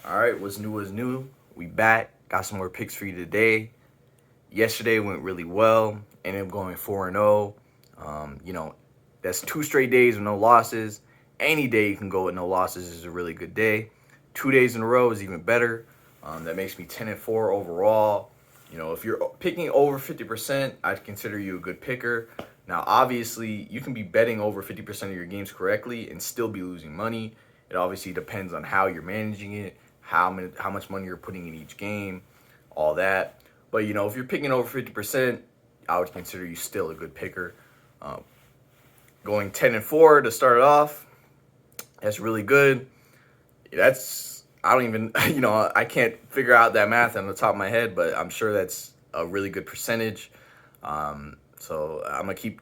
All right, what's new is new. We back. Got some more picks for you today. Yesterday went really well. Ended up going 4-0. That's 2 straight days with no losses. Any day you can go with no losses is a really good day. 2 days in a row is even better. That makes me 10-4 overall. If you're picking over 50%, I'd consider you a good picker. Now, obviously, you can be betting over 50% of your games correctly and still be losing money. It obviously depends on how you're managing it, how much money you're putting in each game, all that. But if you're picking over 50%, I would consider you still a good picker. Um, Going 10-4 to start it off, that's really good. That's I don't even I can't figure out that math on the top of my head, but I'm sure that's a really good percentage. So I'm gonna keep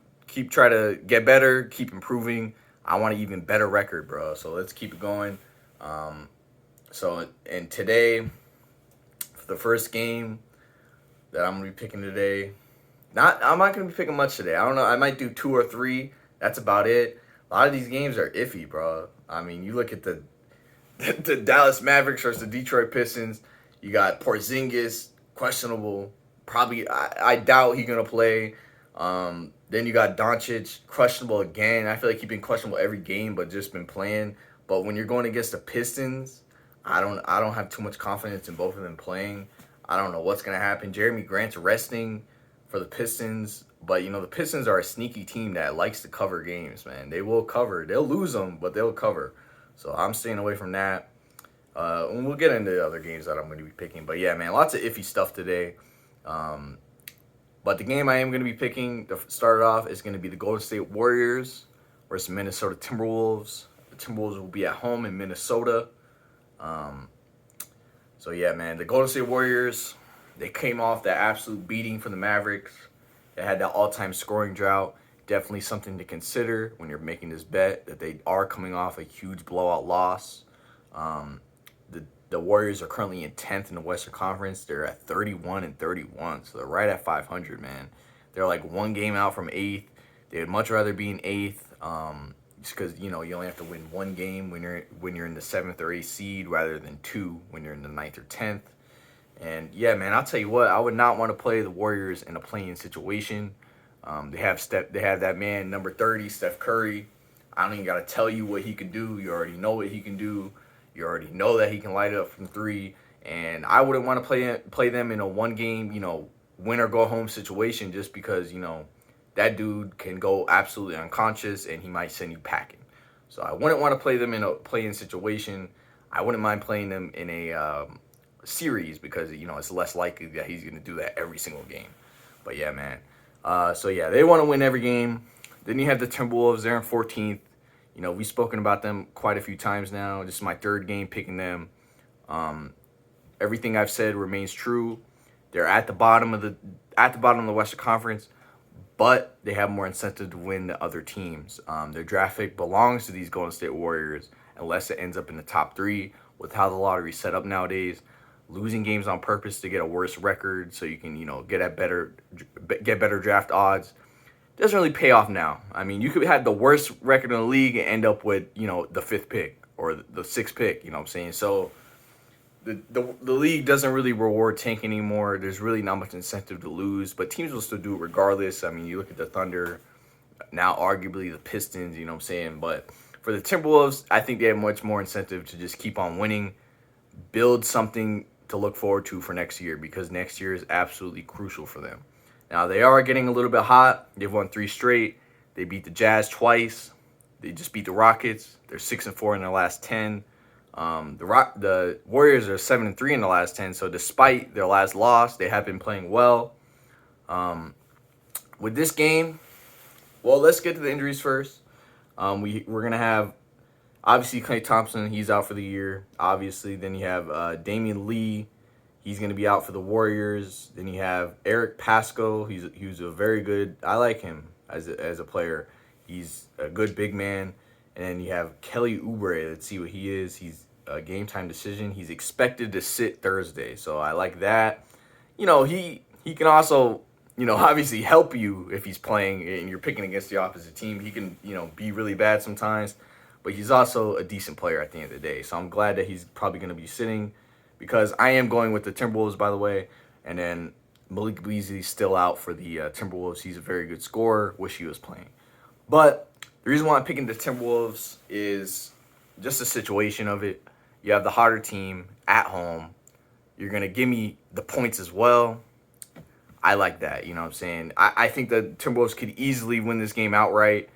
try to get better, keep improving. I want an even better record, bro. So let's keep it going. And today, for the first game that I'm gonna be picking today, I'm not gonna be picking much today. I don't know. I might do 2 or 3. That's about it. A lot of these games are iffy, bro. I mean, you look at the the Dallas Mavericks versus the Detroit Pistons. You got Porzingis, questionable. Probably, I doubt he's gonna play. Then you got Doncic, questionable again. I feel like he's been questionable every game, but just been playing. But when you're going against the Pistons, I don't have too much confidence in both of them playing. I don't know what's gonna happen. Jeremy Grant's resting for the Pistons, but the Pistons are a sneaky team that likes to cover games, man. They will cover. They'll lose them, but they'll cover. So I'm staying away from that. And we'll get into the other games that I'm going to be picking. But yeah, man, lots of iffy stuff today. But the game I am going to be picking to start it off is going to be the Golden State Warriors versus Minnesota Timberwolves. The Timberwolves will be at home in Minnesota. So yeah, man, the Golden State Warriors, they came off that absolute beating from the Mavericks. They had that all-time scoring drought. Definitely something to consider when you're making this bet, that they are coming off a huge blowout loss. The Warriors are currently in 10th in the Western Conference. They're at 31-31, so they're right at 500, man. They're like one game out from 8th. They'd much rather be in 8th, just because you only have to win one game when you're in the 7th or 8th seed, rather than 2 when you're in the 9th or 10th. And yeah, man, I'll tell you what, I would not want to play the Warriors in a play-in situation. They have that man number 30, Steph Curry. I don't even gotta tell you what he can do. You already know what he can do. You already know that he can light it up from 3. And I wouldn't want to play them in a one game, win or go home situation, just because that dude can go absolutely unconscious and he might send you packing. So I wouldn't want to play them in a play-in situation. I wouldn't mind playing them in a series, because it's less likely that he's gonna do that every single game. But yeah, man. So yeah, they want to win every game. Then you have the Timberwolves. They're in 14th. We've spoken about them quite a few times now. This is my 3rd game picking them. Everything I've said remains true. They're at the bottom of the Western Conference, but they have more incentive to win than other teams. Their draft pick belongs to these Golden State Warriors, unless it ends up in the top 3. With how the lottery's set up nowadays, losing games on purpose to get a worse record so you can get better draft odds doesn't really pay off now. I mean, you could have the worst record in the league and end up with the 5th pick or the 6th pick. You know what I'm saying? So the league doesn't really reward tanking anymore. There's really not much incentive to lose, but teams will still do it regardless. I mean, you look at the Thunder, now arguably the Pistons. You know what I'm saying? But for the Timberwolves, I think they have much more incentive to just keep on winning, build something to look forward to for next year, because next year is absolutely crucial for them. Now, they are getting a little bit hot. They've won 3 straight. They beat the Jazz twice. They just beat the Rockets. They're 6-4 in their last 10. The Warriors are 7-3 in the last 10. So despite their last loss, they have been playing well. With this game, well, let's get to the injuries first. We're gonna have, obviously, Klay Thompson. He's out for the year. Obviously, then you have Damian Lee. He's going to be out for the Warriors. Then you have Eric Pasco. He's a very good. I like him as a player. He's a good big man. And then you have Kelly Oubre. Let's see what he is. He's a game time decision. He's expected to sit Thursday, so I like that. He can also obviously help you if he's playing and you're picking against the opposite team. He can be really bad sometimes, but he's also a decent player at the end of the day. So I'm glad that he's probably going to be sitting, because I am going with the Timberwolves, by the way. And then Malik Beasley's still out for the Timberwolves. He's a very good scorer. Wish he was playing. But the reason why I'm picking the Timberwolves is just the situation of it. You have the hotter team at home. You're going to give me the points as well. I like that. You know what I'm saying? I think the Timberwolves could easily win this game outright.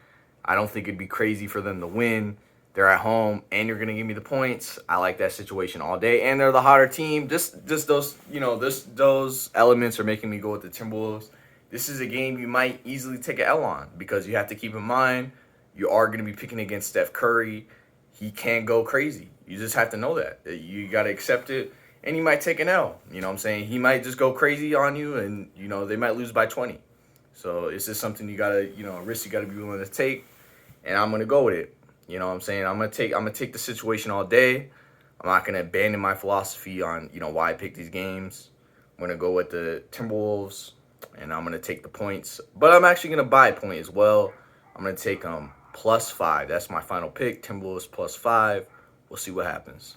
I don't think it'd be crazy for them to win. They're at home, and you're gonna give me the points. I like that situation all day, and they're the hotter team. Just those, those elements are making me go with the Timberwolves. This is a game you might easily take an L on, because you have to keep in mind you are gonna be picking against Steph Curry. He can go crazy. You just have to know that. You gotta accept it, and he might take an L. You know what I'm saying? He might just go crazy on you, and they might lose by 20. So it's just something you gotta, a risk you gotta be willing to take, and I'm gonna go with it. You know what I'm saying? I'm gonna take the situation all day. I'm not gonna abandon my philosophy on why I pick these games. I'm gonna go with the Timberwolves, and I'm gonna take the points. But I'm actually gonna buy a point as well. I'm gonna take +5. That's my final pick. Timberwolves +5. We'll see what happens.